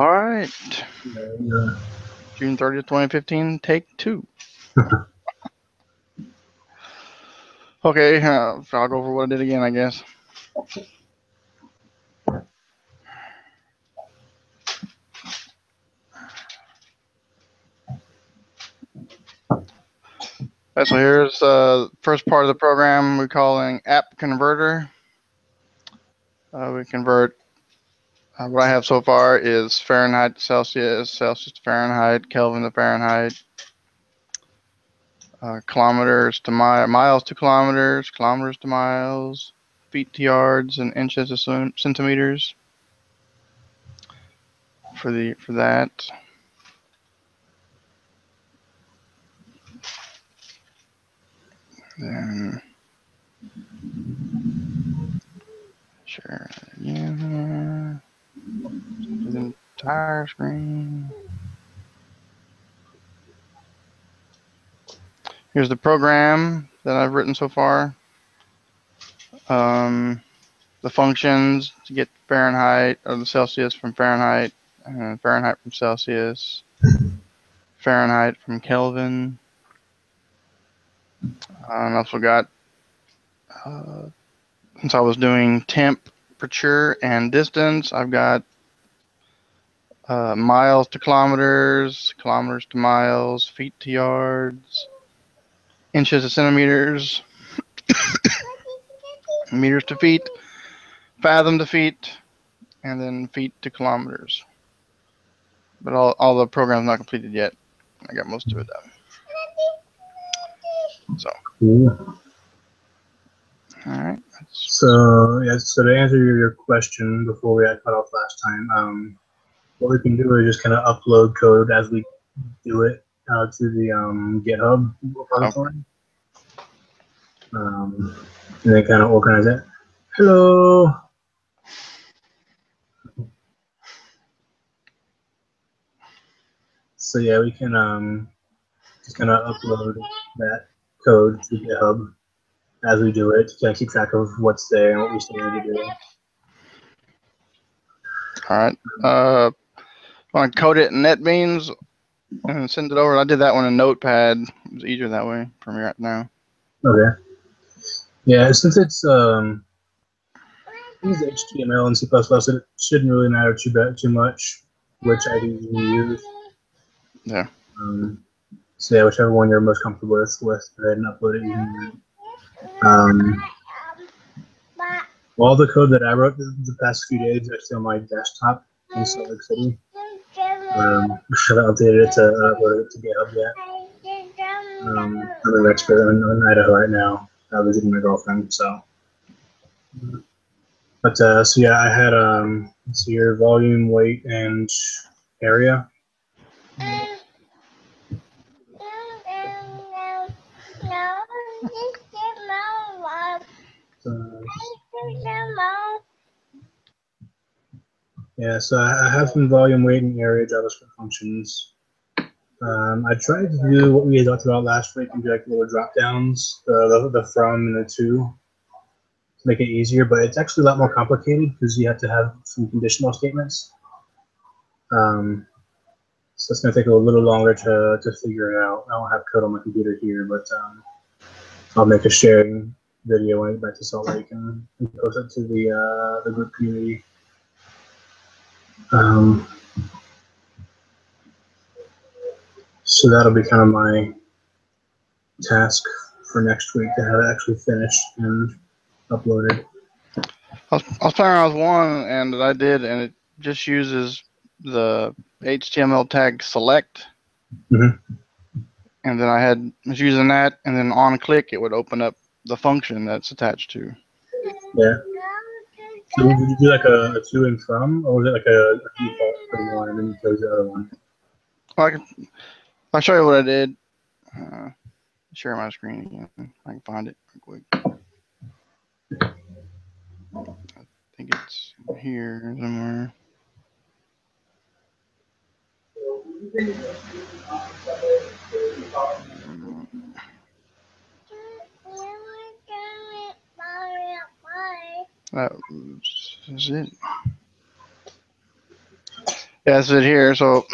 All right. Yeah. June 30th, 2015, take 2. Okay, so I'll go over what I did again, I guess. Right, so here's the first part of the program we're calling app converter. We convert, what I have so far is Fahrenheit to Celsius, Celsius to Fahrenheit, Kelvin to Fahrenheit, kilometers to miles to kilometers, kilometers to miles, feet to yards, and inches to centimeters for that. Then share again. Do the entire screen. Here's the program that I've written so far. The functions to get Fahrenheit or the Celsius from Fahrenheit, and Fahrenheit from Celsius, Fahrenheit from Kelvin. I also got, since I was doing temperature and distance, I've got miles to kilometers, kilometers to miles, feet to yards, inches to centimeters, meters to feet, fathom to feet, and then feet to kilometers. But all the program's not completed yet. I got most of it done. So. Cool. All right. So yeah, so to answer your question before we got cut off last time, what we can do is just kind of upload code as we do it to the GitHub repository, and then kind of organize it. Hello. So yeah, we can just kind of upload that code to GitHub as we do it to kind of keep track of what's there and what we still need to do. All right. Want to code it in NetBeans and send it over? I did that one in Notepad. It was easier that way for me right now. Okay. Yeah, since it's HTML and C++, it shouldn't really matter too much which IDE you use. Yeah. So yeah, whichever one you're most comfortable with, go ahead and upload it using that. All the code that I wrote the past few days is actually on my desktop in Salt Lake City. I haven't updated it to upload it to GitHub yet. I'm an expert in Idaho right now, visiting my girlfriend. So, but so yeah, I had let's see here, volume, weight, and area. Yeah, so I have some volume, weight, and area JavaScript functions. I tried to do what we had talked about last week and do like little drop downs, the from and the to, to make it easier, but it's actually a lot more complicated because you have to have some conditional statements. So it's going to take a little longer to figure it out. I don't have code on my computer here, but I'll make a sharing video when I get back to Salt Lake and post it to the group community. So that'll be kind of my task for next week to have it actually finished and uploaded. I was playing around with one, and I did, and it just uses the HTML tag select. Mm-hmm. And then I was using that, and then on click, it would open up the function that's attached to. Yeah. So did you do like a to and from, or was it like a default for one and then you chose the other one? Well, I'll show you what I did. Share my screen again. I can find it real quick. I think it's here somewhere. That is it. Yeah, that's it here. So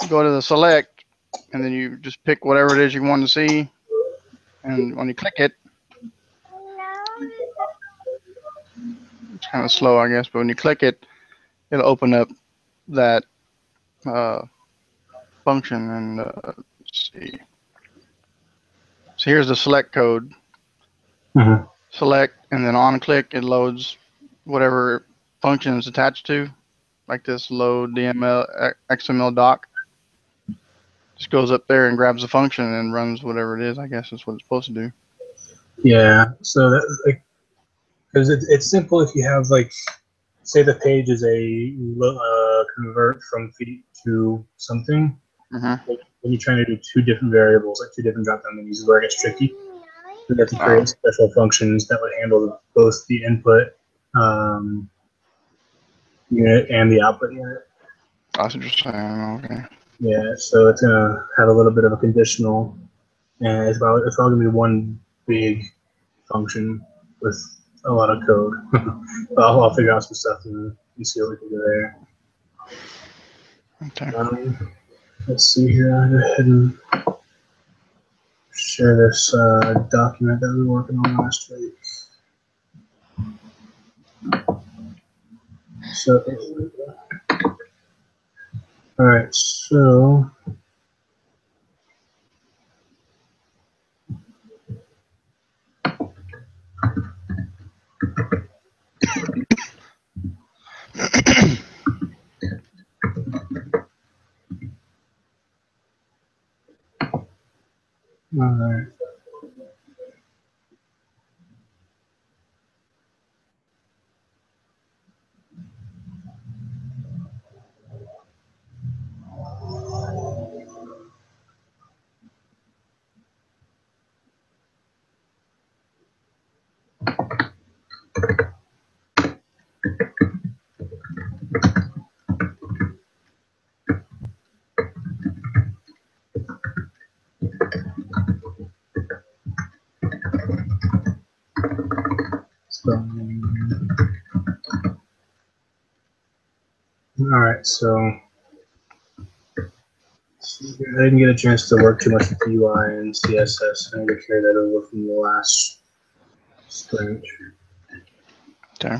go to the select, and then you just pick whatever it is you want to see. And when you click it, it's kind of slow, I guess, but when you click it, it'll open up that function. And let's see. So here's the select code. Mm-hmm. Select, and then on click, it loads whatever function is attached to, like this load DML XML doc. Just goes up there and grabs the function and runs whatever it is. I guess that's what it's supposed to do. Yeah. So that, like, because it's simple if you have, like, say the page is a convert from feet to something. Mm-hmm. When you're trying to do two different variables, like two different drop-down menus, is where it gets tricky. You have to Oh, create special functions that would handle both the input unit and the output unit. that's interesting. Okay. Yeah, so it's gonna have a little bit of a conditional, and it's probably gonna be one big function with a lot of code. I'll figure out some stuff and see what we can do there. Okay. Let's see here. I'll go ahead and share this document that we were working on last week. So, all right. So, all right. So, all right. So, I didn't get a chance to work too much with UI and CSS. I need to carry that over from the last sprint. Okay.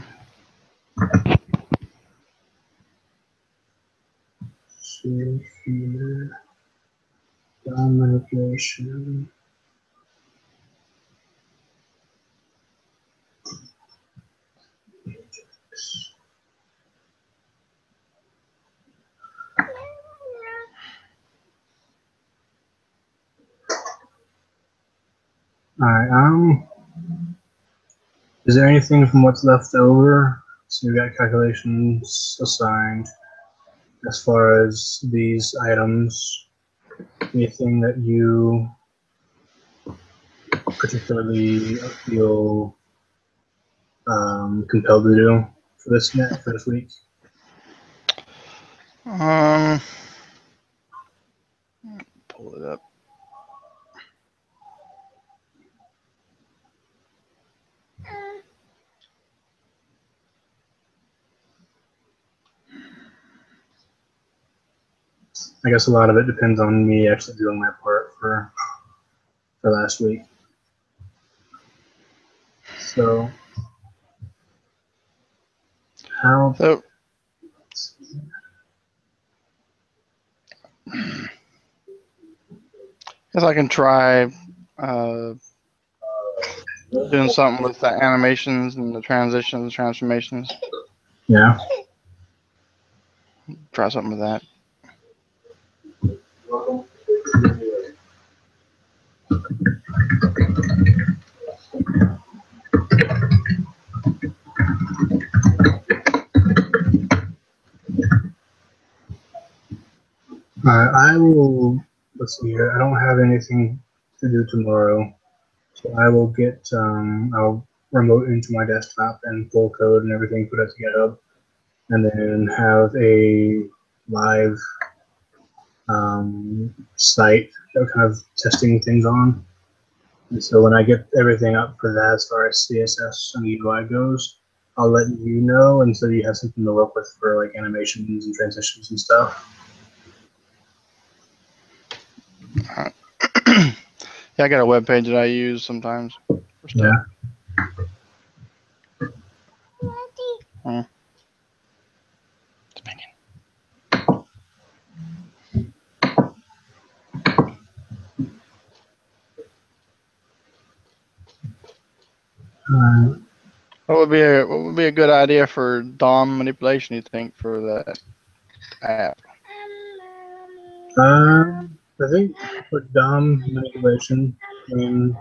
See here. Down manipulation. All right. Is there anything from what's left over? So we got calculations assigned as far as these items. Anything that you particularly feel compelled to do for this week? Pull it up. I guess a lot of it depends on me actually doing my part for last week. So how? So, guess I can try doing something with the animations and the transitions, transformations. Yeah. Try something with that. I will. Let's see here. I don't have anything to do tomorrow, so I will get. I'll remote into my desktop and pull code and everything, put it to GitHub, and then have a live site that we're kind of testing things on. And so when I get everything up for that, as far as CSS and UI goes, I'll let you know, and so you have something to work with for like animations and transitions and stuff. Yeah, I got a web page that I use sometimes for stuff. Yeah. What would be a good idea for DOM manipulation? You think for that app? I think for DOM manipulation, when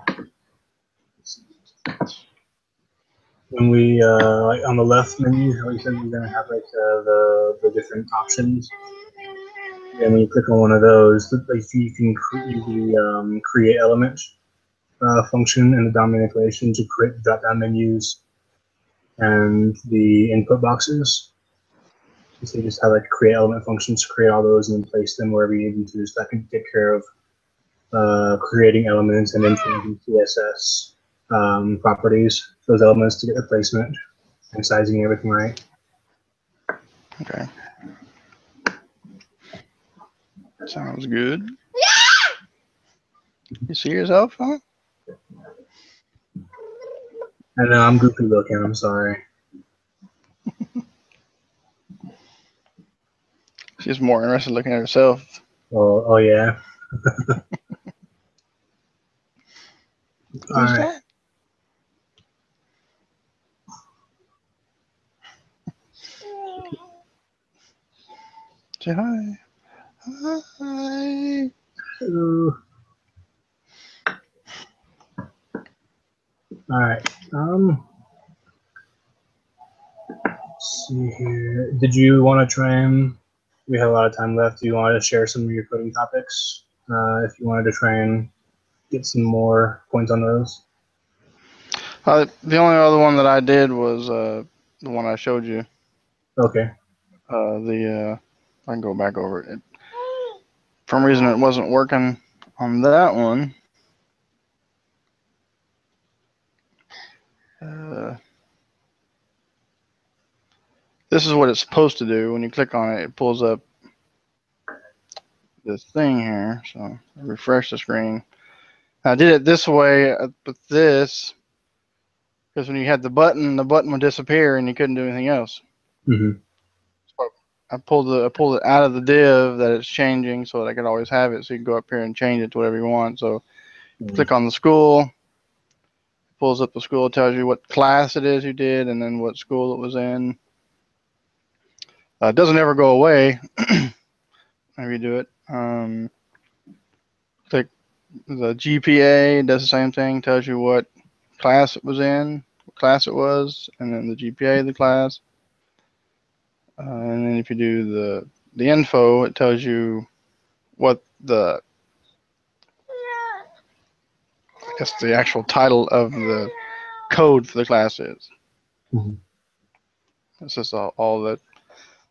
we like on the left menu, how you said you're gonna have like the different options. And when you click on one of those, like you can use the create element function in the DOM manipulation to create drop-down menus and the input boxes. So you just have like create element functions to create all those and then place them wherever you need them to. So that can take care of creating elements and then changing CSS properties, those elements to get the placement and sizing and everything right. Okay. Sounds good. You see yourself, huh? I know I'm goofy looking. I'm sorry. She's more interested in looking at herself. Oh yeah. All Who's right. that? Say hi. Hi. Hello. All right. Let's see here. Did you want to try and? We have a lot of time left. Do you want to share some of your coding topics? If you wanted to try and get some more points on those. The only other one that I did was the one I showed you. Okay. I can go back over it. For some reason, it wasn't working on that one. This is what it's supposed to do. When you click on it, it pulls up this thing here. So I refresh the screen. I did it this way with this because when you had the button would disappear and you couldn't do anything else. Mm-hmm. So I pulled it out of the div that it's changing so that I could always have it. So you can go up here and change it to whatever you want. So click on the school, it pulls up the school, it tells you what class it is you did and then what school it was in. It doesn't ever go away if you do it. Click the GPA, does the same thing, tells you what class it was in, what class it was, and then the GPA of the class. And then if you do the info, it tells you what the actual title of the code for the class is. Mm-hmm. It's just all that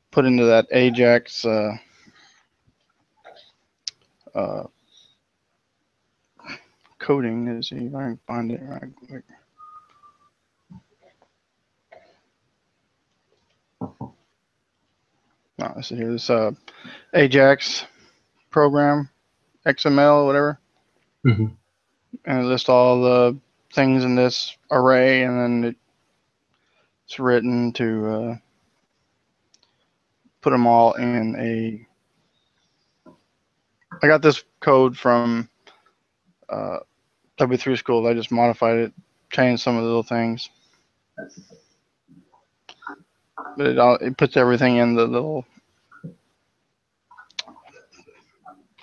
put into that Ajax coding. Let's see if I can find it right quick. No, let's see here. This Ajax program, XML, whatever. Mm-hmm. And it lists all the things in this array, and then it's written to put them all in a. I got this code from W3 School. I just modified it, changed some of the little things, but it puts everything in the little.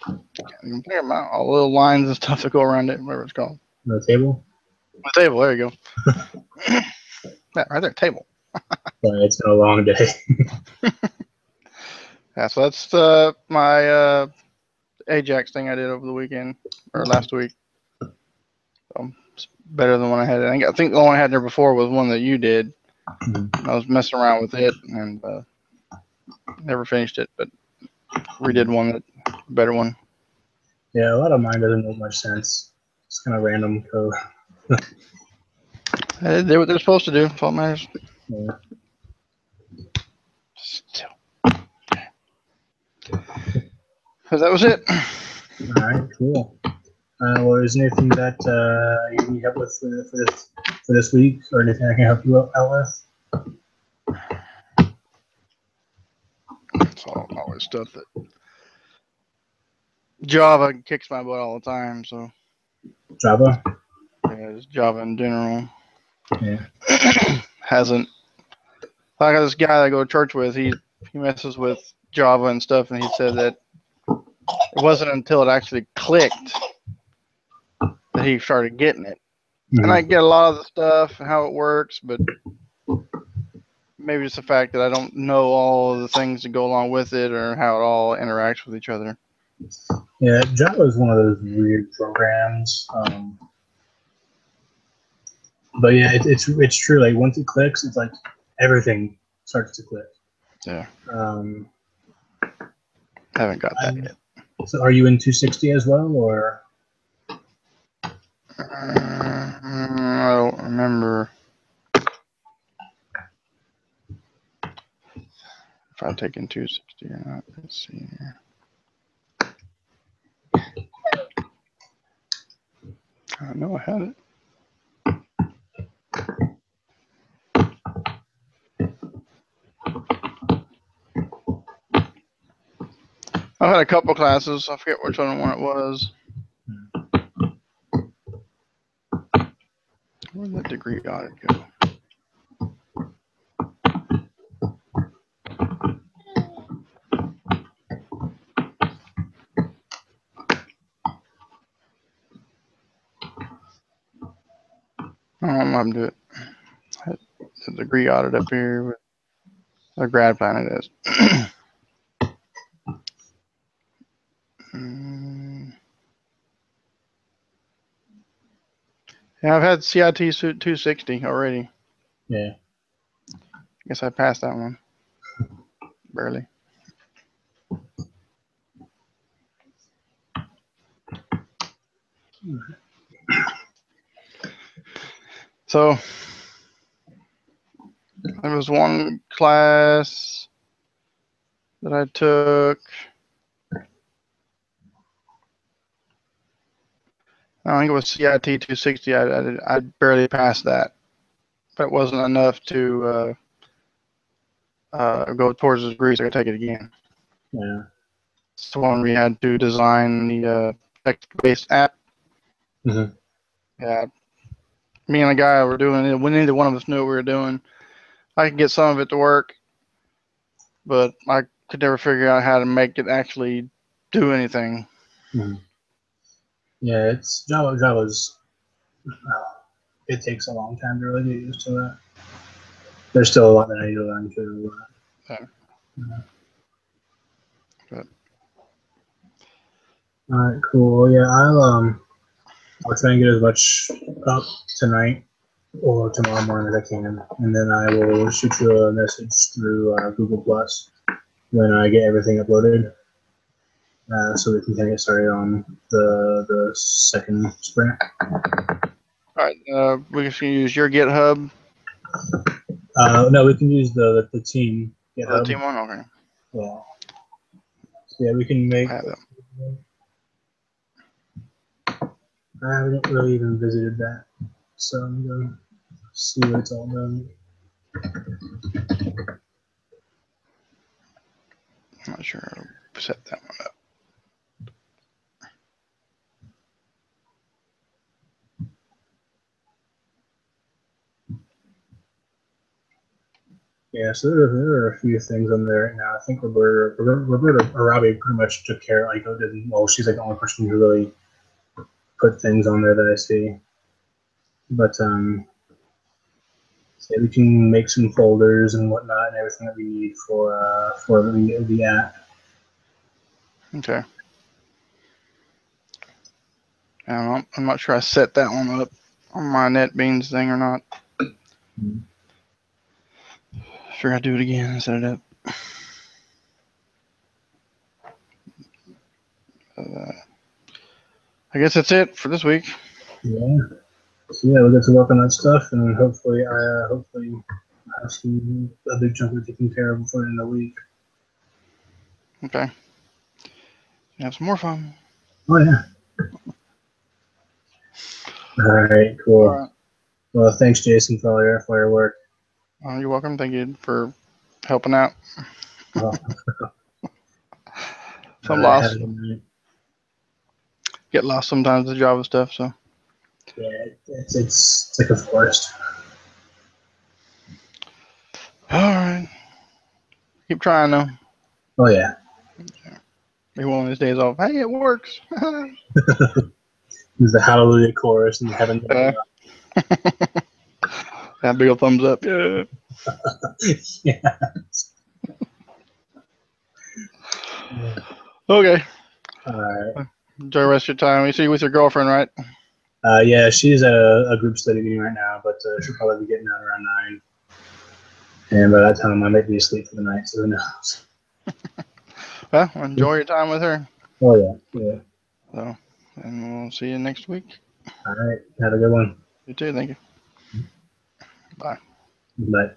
You can figure them out, all the little lines and stuff that go around it, whatever it's called. The table. The table. There you go. Yeah, right there, table. Sorry, it's been a long day. Yeah, so that's my Ajax thing I did over the weekend or last week. It's better than one I had. I think the one I had there before was one that you did. Mm-hmm. I was messing around with it and never finished it, but redid one better one. Yeah, a lot of mine doesn't make much sense. It's kind of random code. They did what they're supposed to do. That's all that matters. Yeah. Still. So that was it. All right, cool. Well, is there anything that you need help with for this week, or anything I can help you out with? It's always stuff that Java kicks my butt all the time. So Java. yeah, just Java in general. Yeah. Hasn't. I got this guy that I go to church with. He messes with Java and stuff, and he said that it wasn't until it actually clicked that he started getting it. And I get a lot of the stuff and how it works, but maybe it's the fact that I don't know all of the things that go along with it or how it all interacts with each other. Yeah, Java is one of those weird programs. But yeah, it's true. Like once it clicks, it's like everything starts to click. Yeah. Um, Haven't got that yet. So are you in 260 as well, or? I don't remember if I've taken 260 or not. Let's see here. I know I had it. I've had a couple classes. I forget which one it was. Where did that degree audit go? I don't know. I'm do it. The degree audit up here with a grad plan. It is. Yeah, I've had CIT 260 already. Yeah. Guess I passed that one. Barely. So there was one class that I took. I think it was CIT 260. I barely passed that, but it wasn't enough to go towards the degree, so I could take it again. Yeah. It's the one we had to design the text-based app. Mm-hmm. Yeah, me and the guy were doing it. Neither one of us knew what we were doing. I could get some of it to work, but I could never figure out how to make it actually do anything. Mm-hmm. Yeah, it's Java's. It takes a long time to really get used to it. There's still a lot that I need to learn too. Yeah. But all right, cool. Yeah, I'll try and get as much up tonight or tomorrow morning as I can, and then I will shoot you a message through Google Plus when I get everything uploaded, so we can kind of get started on the second sprint. all right, we can use your GitHub. No, we can use the team GitHub. The team one, okay. Yeah. So yeah, we can make. I have them. I haven't really even visited that, so I'm gonna see what it's all about. I'm not sure how to set that one up. Yeah, so there are a few things on there right now. I think Roberta Arabi pretty much took care. Like, well, she's like the only person who really put things on there that I see. But so we can make some folders and whatnot and everything that we need for the app. Okay. I'm not sure I set that one up on my NetBeans thing or not. Mm-hmm. Sure, I do it again and set it up. I guess that's it for this week. Yeah. So yeah, we'll get to work on that stuff, and hopefully A big chunk of taken care of before the end of the week. Okay. Have some more fun. Oh yeah. All right, All cool. right. Well, thanks, Jason, for all your work. You're welcome. Thank you for helping out. All Some right, have lost. a good night. Get lost sometimes with Java stuff. So. Yeah, it's like a forest. All right. Keep trying though. Oh yeah. Maybe one of these days off. Hey, it works. There's the Hallelujah chorus and heaven. That big old thumbs up. Yeah. Yeah. Okay. All right. Enjoy the rest of your time. You see you with your girlfriend, right? Yeah, she's at a group study meeting right now, but she'll probably be getting out around 9. And by that time, I might be asleep for the night, so who knows? Well, enjoy your time with her. Oh yeah, yeah. So, and we'll see you next week. All right. Have a good one. You too. Thank you. Bye. Bye.